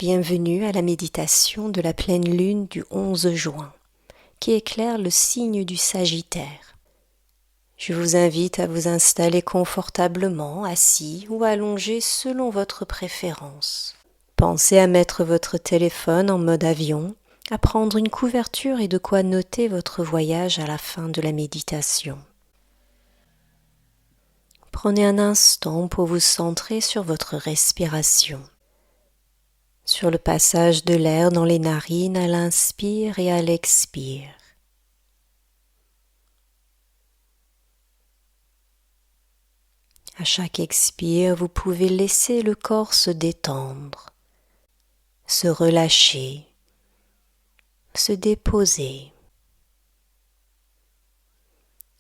Bienvenue à la méditation de la pleine lune du 11 juin, qui éclaire le signe du Sagittaire. Je vous invite à vous installer confortablement, assis ou allongé selon votre préférence. Pensez à mettre votre téléphone en mode avion, à prendre une couverture et de quoi noter votre voyage à la fin de la méditation. Prenez un instant pour vous centrer sur votre respiration, sur le passage de l'air dans les narines à l'inspire et à l'expire. À chaque expire, vous pouvez laisser le corps se détendre, se relâcher, se déposer.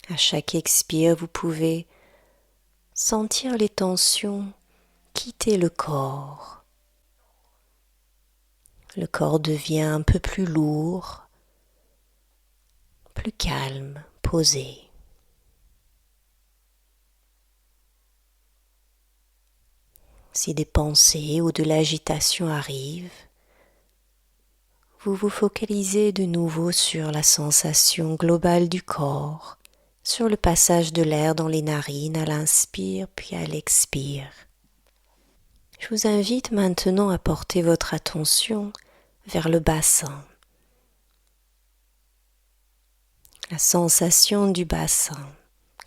À chaque expire, vous pouvez sentir les tensions quitter le corps. Le corps devient un peu plus lourd, plus calme, posé. Si des pensées ou de l'agitation arrivent, vous vous focalisez de nouveau sur la sensation globale du corps, sur le passage de l'air dans les narines à l'inspire puis à l'expire. Je vous invite maintenant à porter votre attention vers le bassin. La sensation du bassin,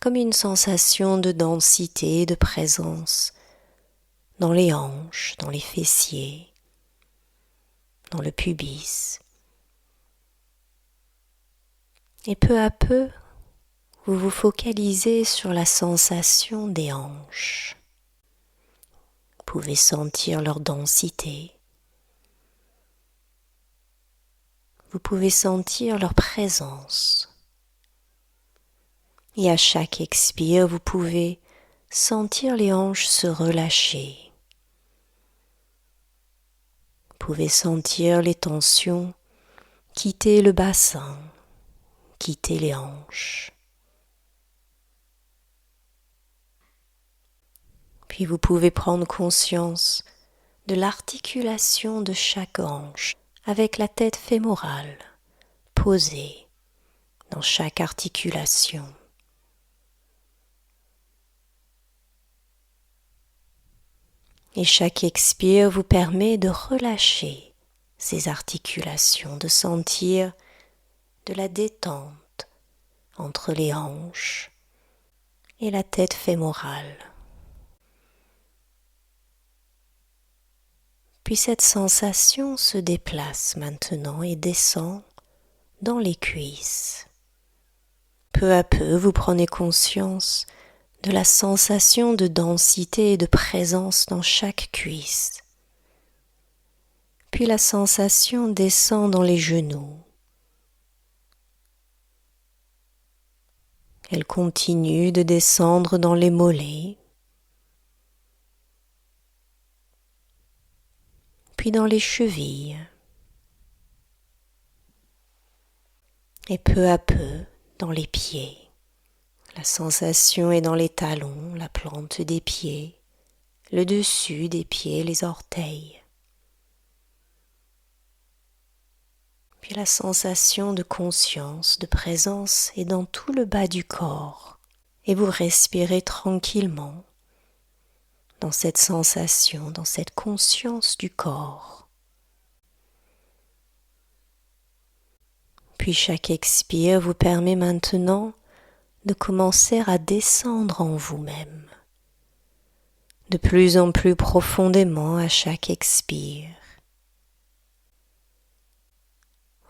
comme une sensation de densité et de présence dans les hanches, dans les fessiers, dans le pubis. Et peu à peu, vous vous focalisez sur la sensation des hanches. Vous pouvez sentir leur densité. Vous pouvez sentir leur présence. Et à chaque expire, vous pouvez sentir les hanches se relâcher. Vous pouvez sentir les tensions quitter le bassin, quitter les hanches. Puis vous pouvez prendre conscience de l'articulation de chaque hanche avec la tête fémorale posée dans chaque articulation. Et chaque expire vous permet de relâcher ces articulations, de sentir de la détente entre les hanches et la tête fémorale. Puis cette sensation se déplace maintenant et descend dans les cuisses. Peu à peu, vous prenez conscience de la sensation de densité et de présence dans chaque cuisse. Puis la sensation descend dans les genoux. Elle continue de descendre dans les mollets, puis dans les chevilles, et peu à peu dans les pieds. La sensation est dans les talons, la plante des pieds, le dessus des pieds, les orteils. Puis la sensation de conscience, de présence est dans tout le bas du corps. Et vous respirez tranquillement dans cette sensation, dans cette conscience du corps. Puis chaque expire vous permet maintenant de commencer à descendre en vous-même, de plus en plus profondément à chaque expire.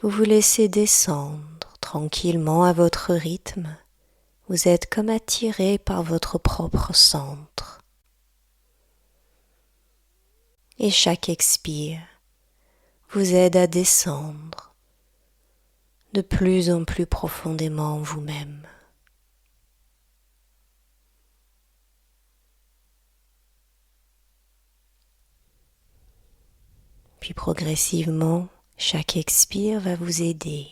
Vous vous laissez descendre tranquillement à votre rythme. Vous êtes comme attiré par votre propre centre. Et chaque expire vous aide à descendre de plus en plus profondément en vous-même. Puis progressivement, chaque expire va vous aider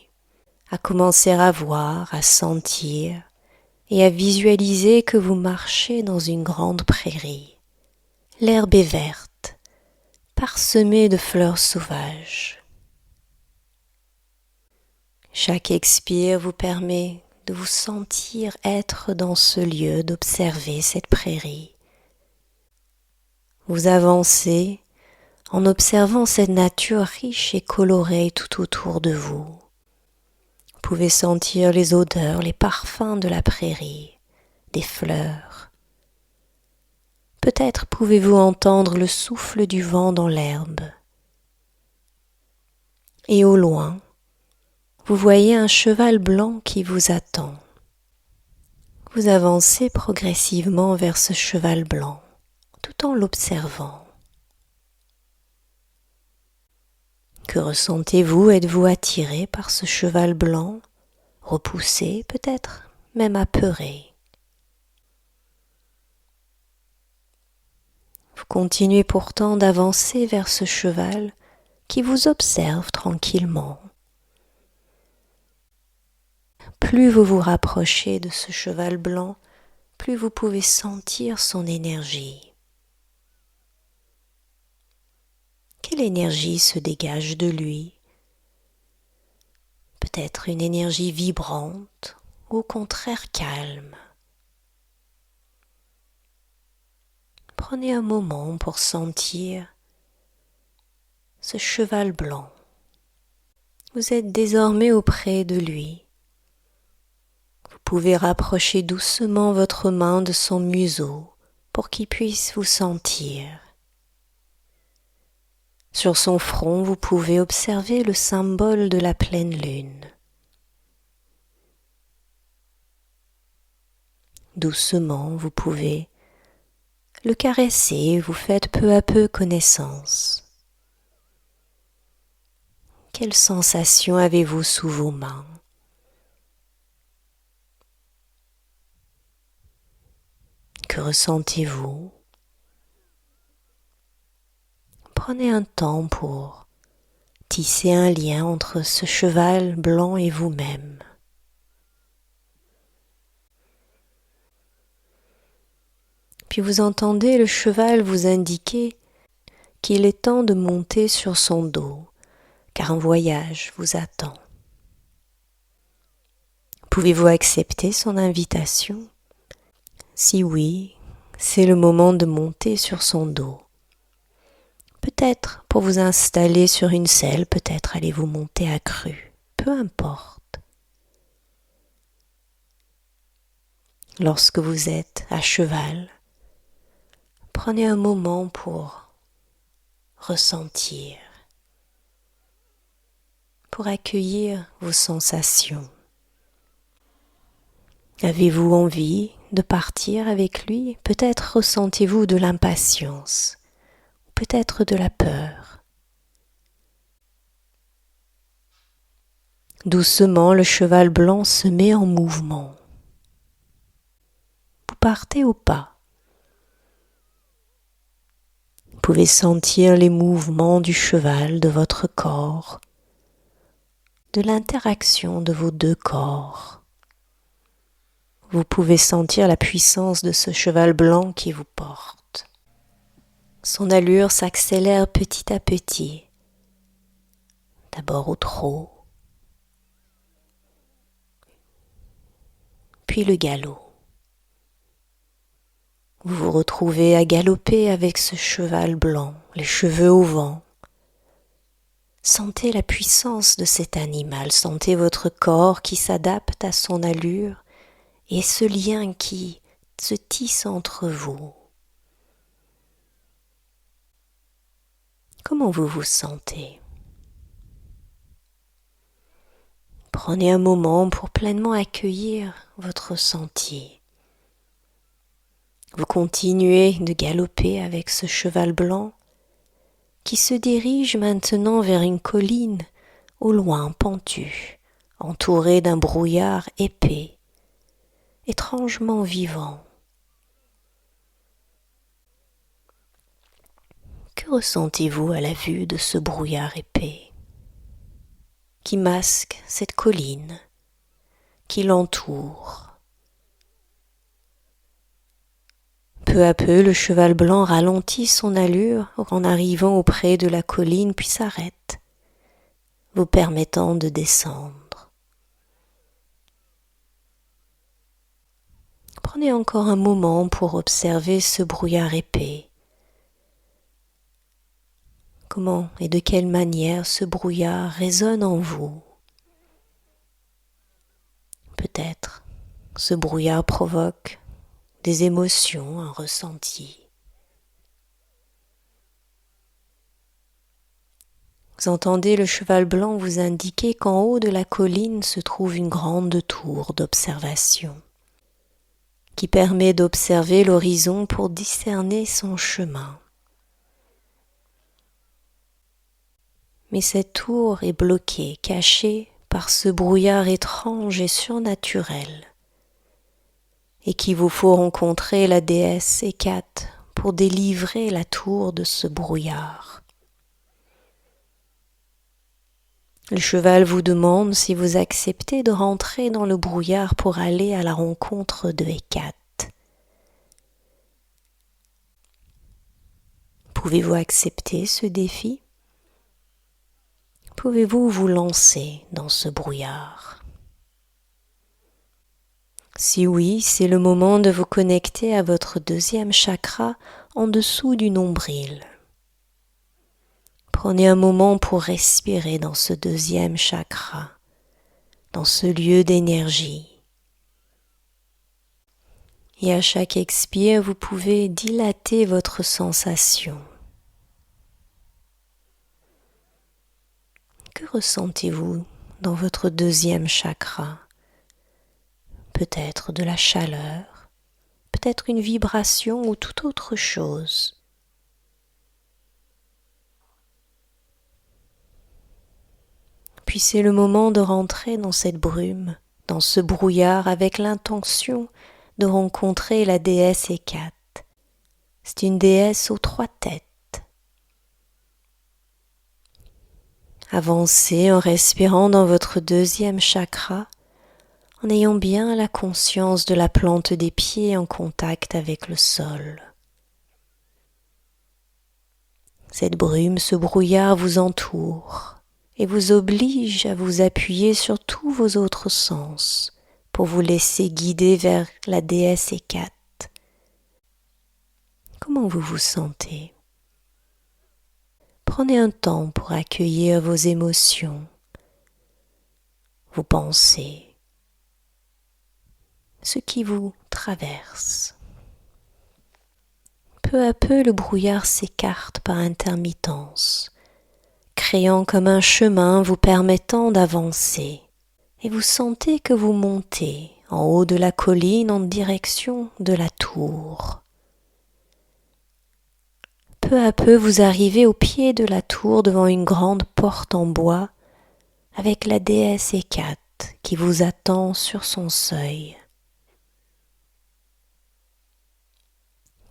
à commencer à voir, à sentir et à visualiser que vous marchez dans une grande prairie. L'herbe est verte, parsemé de fleurs sauvages. Chaque expire vous permet de vous sentir être dans ce lieu, d'observer cette prairie. Vous avancez en observant cette nature riche et colorée tout autour de vous. Vous pouvez sentir les odeurs, les parfums de la prairie, des fleurs. Peut-être pouvez-vous entendre le souffle du vent dans l'herbe. Et au loin, vous voyez un cheval blanc qui vous attend. Vous avancez progressivement vers ce cheval blanc, tout en l'observant. Que ressentez-vous? Êtes-vous attiré par ce cheval blanc, repoussé, peut-être même apeuré? Vous continuez pourtant d'avancer vers ce cheval qui vous observe tranquillement. Plus vous vous rapprochez de ce cheval blanc, plus vous pouvez sentir son énergie. Quelle énergie se dégage de lui? Peut-être une énergie vibrante ou au contraire calme. Prenez un moment pour sentir ce cheval blanc. Vous êtes désormais auprès de lui. Vous pouvez rapprocher doucement votre main de son museau pour qu'il puisse vous sentir. Sur son front, vous pouvez observer le symbole de la pleine lune. Doucement, vous pouvez le caresser, vous faites peu à peu connaissance. Quelle sensation avez-vous sous vos mains? Que ressentez-vous? Prenez un temps pour tisser un lien entre ce cheval blanc et vous-même. Puis vous entendez le cheval vous indiquer qu'il est temps de monter sur son dos, car un voyage vous attend. Pouvez-vous accepter son invitation? Si oui, c'est le moment de monter sur son dos. Peut-être pour vous installer sur une selle, peut-être allez-vous monter à cru, peu importe. Lorsque vous êtes à cheval, prenez un moment pour ressentir, pour accueillir vos sensations. Avez-vous envie de partir avec lui? Peut-être ressentez-vous de l'impatience, peut-être de la peur. Doucement, le cheval blanc se met en mouvement. Vous partez au pas. Vous pouvez sentir les mouvements du cheval, de votre corps, de l'interaction de vos deux corps. Vous pouvez sentir la puissance de ce cheval blanc qui vous porte. Son allure s'accélère petit à petit, d'abord au trot, puis le galop. Vous vous retrouvez à galoper avec ce cheval blanc, les cheveux au vent. Sentez la puissance de cet animal, sentez votre corps qui s'adapte à son allure et ce lien qui se tisse entre vous. Comment vous vous sentez? Prenez un moment pour pleinement accueillir votre ressenti. Vous continuez de galoper avec ce cheval blanc qui se dirige maintenant vers une colline au loin pentue, entourée d'un brouillard épais, étrangement vivant. Que ressentez-vous à la vue de ce brouillard épais qui masque cette colline, qui l'entoure? Peu à peu, le cheval blanc ralentit son allure en arrivant auprès de la colline puis s'arrête, vous permettant de descendre. Prenez encore un moment pour observer ce brouillard épais. Comment et de quelle manière ce brouillard résonne en vous. Peut-être ce brouillard provoque des émotions, un ressenti. Vous entendez le cheval blanc vous indiquer qu'en haut de la colline se trouve une grande tour d'observation qui permet d'observer l'horizon pour discerner son chemin. Mais cette tour est bloquée, cachée par ce brouillard étrange et surnaturel, et qu'il vous faut rencontrer la déesse Hécate pour délivrer la tour de ce brouillard. Le cheval vous demande si vous acceptez de rentrer dans le brouillard pour aller à la rencontre de Hécate. Pouvez-vous accepter ce défi ? Pouvez-vous vous lancer dans ce brouillard ? Si oui, c'est le moment de vous connecter à votre deuxième chakra en dessous du nombril. Prenez un moment pour respirer dans ce deuxième chakra, dans ce lieu d'énergie. Et à chaque expire, vous pouvez dilater votre sensation. Que ressentez-vous dans votre deuxième chakra ? Peut-être de la chaleur, peut-être une vibration ou toute autre chose. Puis c'est le moment de rentrer dans cette brume, dans ce brouillard avec l'intention de rencontrer la déesse Hécate. C'est une déesse aux 3 têtes. Avancez en respirant dans votre deuxième chakra, en ayant bien la conscience de la plante des pieds en contact avec le sol. Cette brume, ce brouillard vous entoure et vous oblige à vous appuyer sur tous vos autres sens pour vous laisser guider vers la déesse Hécate. Comment vous vous sentez ? Prenez un temps pour accueillir vos émotions, vos pensées, ce qui vous traverse. Peu à peu, le brouillard s'écarte par intermittence, créant comme un chemin vous permettant d'avancer. Et vous sentez que vous montez en haut de la colline en direction de la tour. Peu à peu, vous arrivez au pied de la tour devant une grande porte en bois avec la déesse Hécate qui vous attend sur son seuil.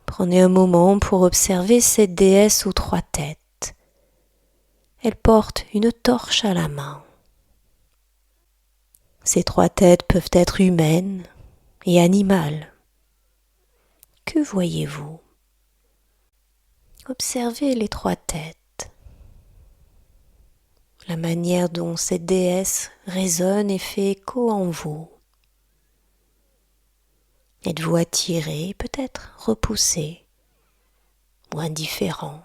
Prenez un moment pour observer cette déesse aux 3 têtes. Elle porte une torche à la main. Ces 3 têtes peuvent être humaines et animales. Que voyez-vous ? Observez les 3 têtes, la manière dont cette déesse résonne et fait écho en vous. Êtes-vous attiré, peut-être repoussé ou indifférent ?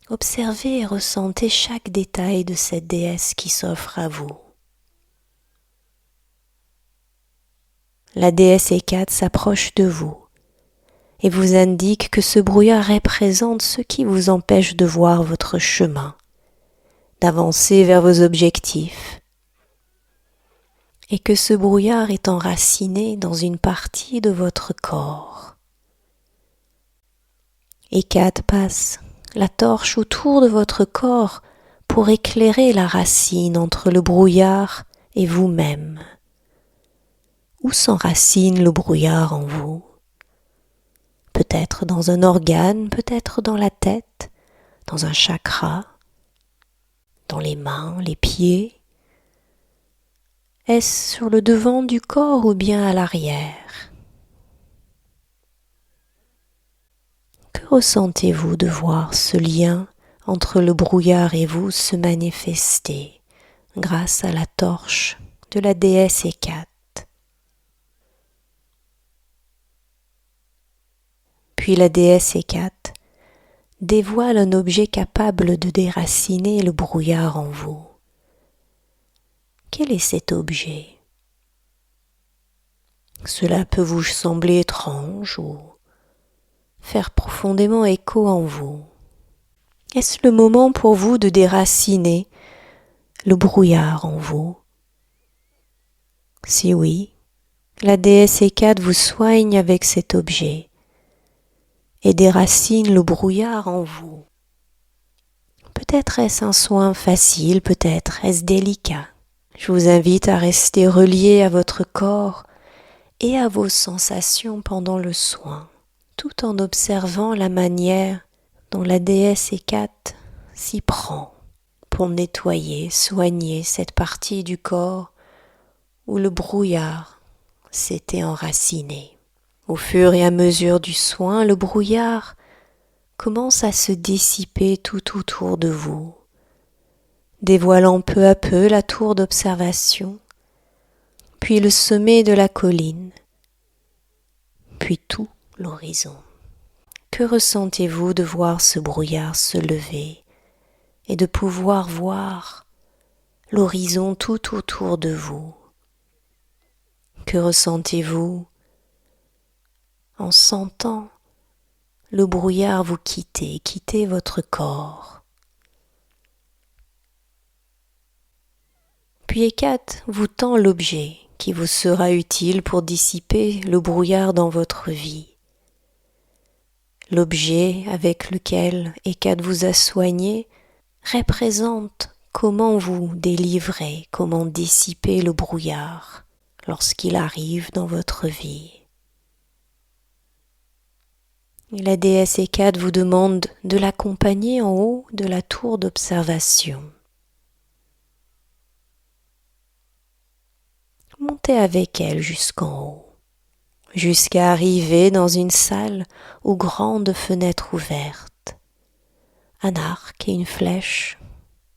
Observez et ressentez chaque détail de cette déesse qui s'offre à vous. La déesse Hécate s'approche de vous et vous indique que ce brouillard représente ce qui vous empêche de voir votre chemin, d'avancer vers vos objectifs, et que ce brouillard est enraciné dans une partie de votre corps. Hécate passe la torche autour de votre corps pour éclairer la racine entre le brouillard et vous-même. Où s'enracine le brouillard en vous ? Peut-être dans un organe, peut-être dans la tête, dans un chakra, dans les mains, les pieds. Est-ce sur le devant du corps ou bien à l'arrière? Que ressentez-vous de voir ce lien entre le brouillard et vous se manifester grâce à la torche de la déesse Hécate? Puis la déesse Hécate dévoile un objet capable de déraciner le brouillard en vous. Quel est cet objet? Cela peut vous sembler étrange ou faire profondément écho en vous. Est-ce le moment pour vous de déraciner le brouillard en vous? Si oui, la déesse Hécate vous soigne avec cet objet et déracine le brouillard en vous. Peut-être est-ce un soin facile, peut-être est-ce délicat. Je vous invite à rester relié à votre corps et à vos sensations pendant le soin, tout en observant la manière dont la déesse Hécate s'y prend pour nettoyer, soigner cette partie du corps où le brouillard s'était enraciné. Au fur et à mesure du soin, le brouillard commence à se dissiper tout autour de vous, dévoilant peu à peu la tour d'observation, puis le sommet de la colline, puis tout l'horizon. Que ressentez-vous de voir ce brouillard se lever et de pouvoir voir l'horizon tout autour de vous? Que ressentez-vous en sentant le brouillard vous quitter votre corps? Puis Hécate vous tend l'objet qui vous sera utile pour dissiper le brouillard dans votre vie. L'objet avec lequel Hécate vous a soigné représente comment vous délivrer, comment dissiper le brouillard lorsqu'il arrive dans votre vie. Et la déesse Hécate vous demande de l'accompagner en haut de la tour d'observation. Montez avec elle jusqu'en haut, jusqu'à arriver dans une salle aux grandes fenêtres ouvertes. Un arc et une flèche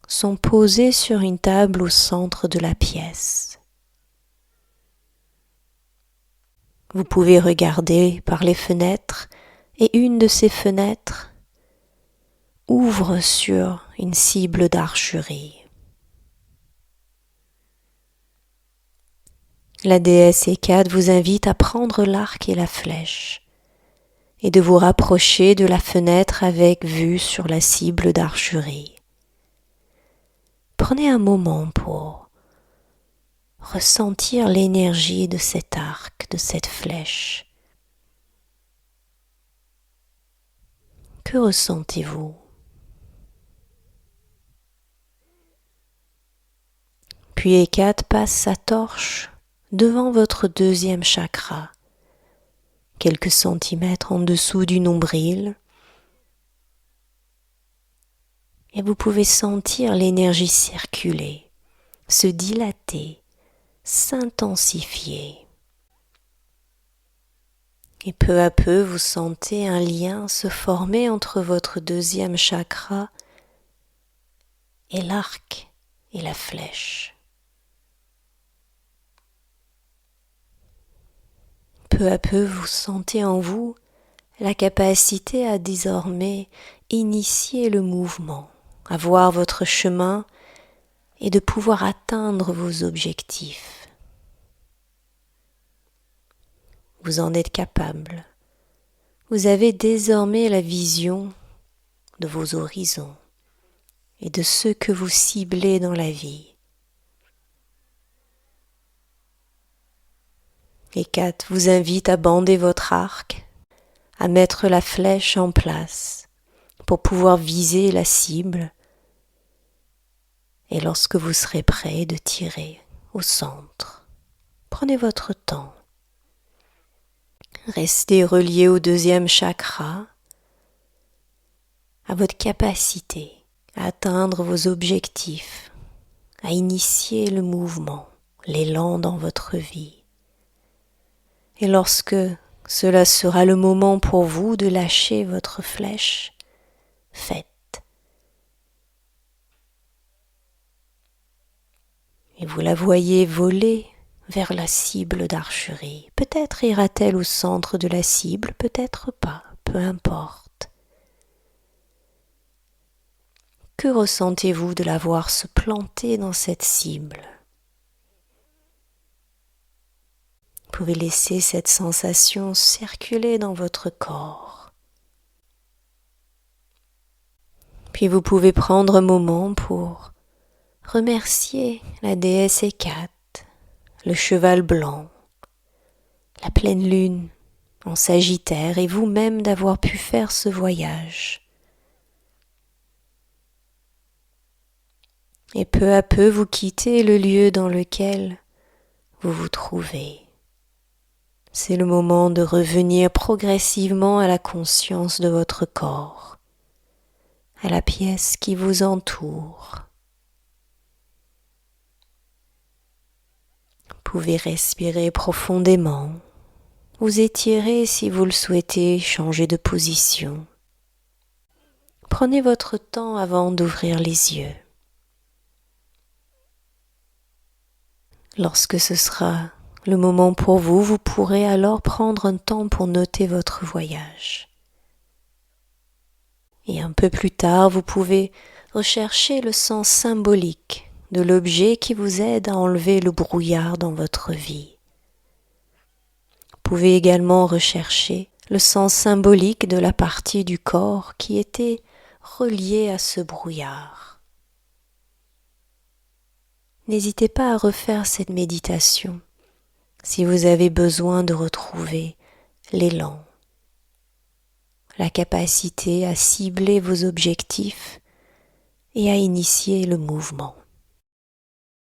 sont posés sur une table au centre de la pièce. Vous pouvez regarder par les fenêtres et une de ces fenêtres ouvre sur une cible d'archerie. La déesse Hécate vous invite à prendre l'arc et la flèche et de vous rapprocher de la fenêtre avec vue sur la cible d'archerie. Prenez un moment pour ressentir l'énergie de cet arc, de cette flèche. Que ressentez-vous? Puis Hécate passe sa torche devant votre deuxième chakra, quelques centimètres en dessous du nombril, et vous pouvez sentir l'énergie circuler, se dilater, s'intensifier. Et peu à peu, vous sentez un lien se former entre votre deuxième chakra et l'arc et la flèche. Peu à peu, vous sentez en vous la capacité à désormais initier le mouvement, à voir votre chemin et de pouvoir atteindre vos objectifs. Vous en êtes capable. Vous avez désormais la vision de vos horizons et de ce que vous ciblez dans la vie. Hécate vous invite à bander votre arc, à mettre la flèche en place pour pouvoir viser la cible et lorsque vous serez prêt de tirer au centre. Prenez votre temps. Restez relié au deuxième chakra, à votre capacité à atteindre vos objectifs, à initier le mouvement. l'élan dans votre vie. Et lorsque cela sera le moment pour vous de lâcher votre flèche, faites. Et vous la voyez voler vers la cible d'archerie. Peut-être ira-t-elle au centre de la cible, peut-être pas, peu importe. Que ressentez-vous de la voir se planter dans cette cible ? Vous pouvez laisser cette sensation circuler dans votre corps. Puis vous pouvez prendre un moment pour remercier la déesse Hécate, le cheval blanc, la pleine lune en Sagittaire et vous-même d'avoir pu faire ce voyage. Et peu à peu vous quittez le lieu dans lequel vous vous trouvez. C'est le moment de revenir progressivement à la conscience de votre corps, à la pièce qui vous entoure. Vous pouvez respirer profondément, vous étirer si vous le souhaitez, changer de position. Prenez votre temps avant d'ouvrir les yeux. Lorsque ce sera le moment pour vous, vous pourrez alors prendre un temps pour noter votre voyage. Et un peu plus tard, vous pouvez rechercher le sens symbolique de l'objet qui vous aide à enlever le brouillard dans votre vie. Vous pouvez également rechercher le sens symbolique de la partie du corps qui était reliée à ce brouillard. N'hésitez pas à refaire cette méditation si vous avez besoin de retrouver l'élan, la capacité à cibler vos objectifs et à initier le mouvement.